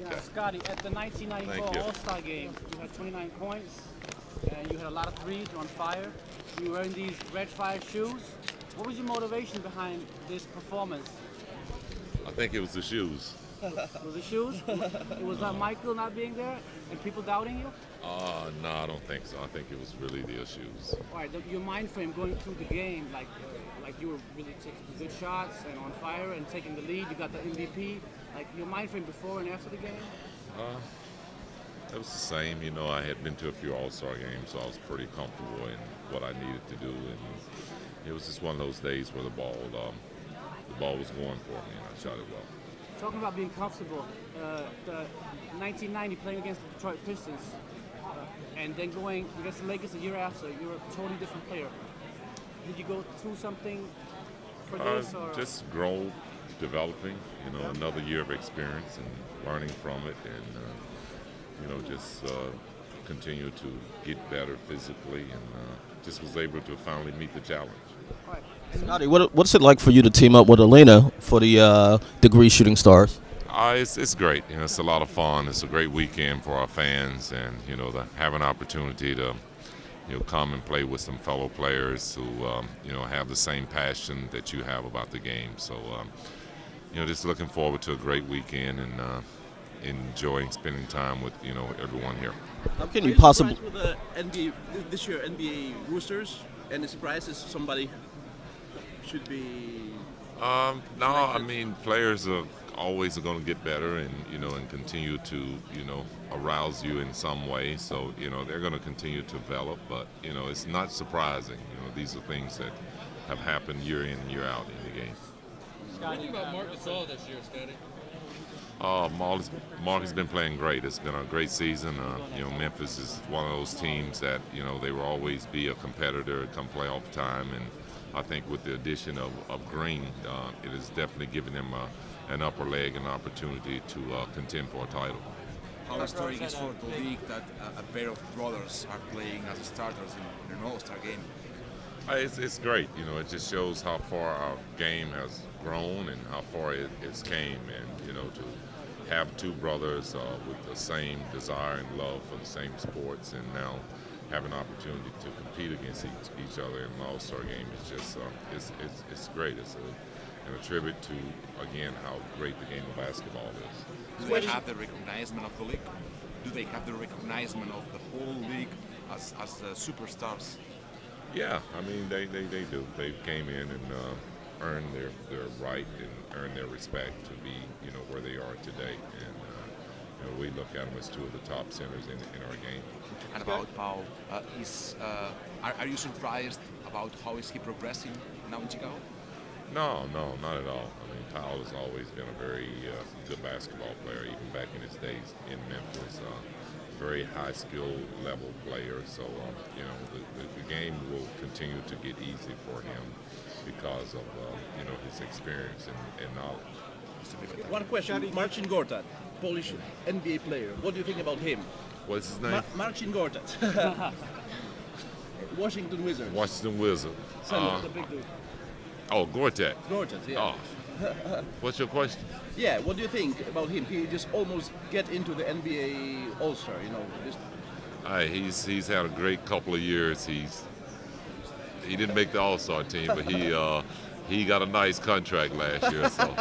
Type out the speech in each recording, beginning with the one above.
Okay. Scottie, at the Thank 1994 you. All-Star Game, you had 29 points, and you had a lot of threes. You're on fire. You were wearing these red fire shoes. What was your motivation behind this performance? I think it was the shoes. Was it shoes? It was not Michael not being there and people doubting you? No, I don't think so. I think it was really the shoes. All right, your mind frame going through the game, like you were really taking good shots and on fire and taking the lead. You got the MVP. Like your mind frame before and after the game. It was the same. You know, I had been to a few All-Star games, so I was pretty comfortable in what I needed to do. And it was just one of those days where the ball was going for me, and I shot it well. Talking about being comfortable, the 1990 playing against the Detroit Pistons, and then going against the Lakers the year after, you're a totally different player. Did you go through something for this, or Just grow, developing. You know, another year of experience and learning from it, and just continue to get better physically, and just was able to finally meet the challenge. all right? Scotty, what's it like for you to team up with Elena for the Degree Shooting Stars? It's great. You know, it's a lot of fun. It's a great weekend for our fans, and to have an opportunity to come and play with some fellow players who have the same passion that you have about the game. So just looking forward to a great weekend and enjoying spending time with everyone here. How can Are you you possibly? surprised with the NBA this year NBA roosters? And the surprise is somebody should be. No, I mean players are always going to get better and and continue to arouse you in some way. So they're going to continue to develop, but it's not surprising. These are things that have happened year in and year out in the game. What do you think about Marc Gasol this year, Scotty? Mark has been playing great. It's been a great season. Memphis is one of those teams that they will always be a competitor come playoff time, and I think with the addition of Green, it has definitely given them an upper leg and opportunity to contend for a title. How historic is for the league that a pair of brothers are playing as starters in an All-Star game? It's great. It just shows how far our game has grown and how far it's came, and to have two brothers with the same desire and love for the same sports, and now have an opportunity to compete against each other in an All-Star game is just it's great. It's a tribute to again how great the game of basketball is. Do they have the recognition of the league? Do they have the recognition of the whole league as superstars? Yeah, I mean they do. They came in and earned their right and earned their respect to be where they are today, and we look at them as two of the top centers in our game. And about Paul, are you surprised about how is he progressing now in Chicago? No, not at all. I mean, Powell has always been a very good basketball player, even back in his days in Memphis. Very high skill level player. So, the game will continue to get easy for him because of his experience and knowledge. One question: Marcin Gortat, Polish NBA player. What do you think about him? What's his name? Marcin Gortat, Washington Wizards. Washington Wizard. The big dude. Gortat. Gortat, yeah. Oh. What's your question? Yeah, what do you think about him? He just almost get into the NBA All-Star, Just He's had a great couple of years. He didn't make the All-Star team, but he got a nice contract last year, so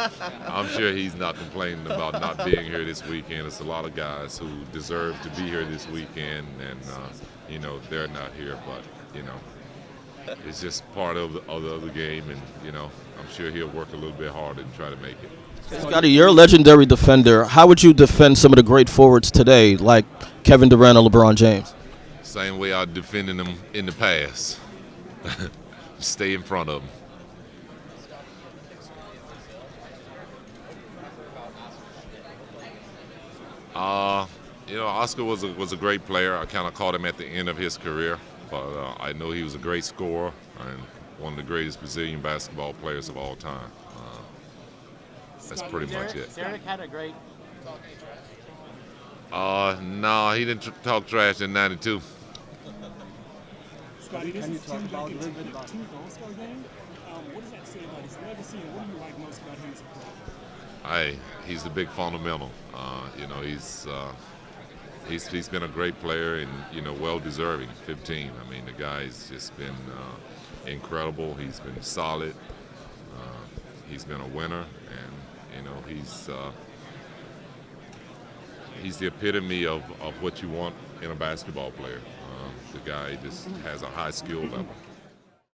I'm sure he's not complaining about not being here this weekend. There's a lot of guys who deserve to be here this weekend, and they're not here, but it's just part of the game, and I'm sure he'll work a little bit harder and try to make it. Scotty, you're a legendary defender. How would you defend some of the great forwards today, like Kevin Durant or LeBron James? Same way I defended them in the past. Stay in front of them. Oscar was a great player. I kind of caught him at the end of his career, but I know he was a great scorer and one of the greatest Brazilian basketball players of all time. That's pretty much it. Derek had a great. No, he didn't talk trash in '92. Scottie, this is Tim back into the All-Star game. What does that say about his legacy, and what do you like most about him as a player? He's a big fundamental. You know, he's been a great player and well deserving. 15. I mean, the guy's just been incredible. He's been solid. He's been a winner, and he's the epitome of what you want in a basketball player. The guy just has a high skill level.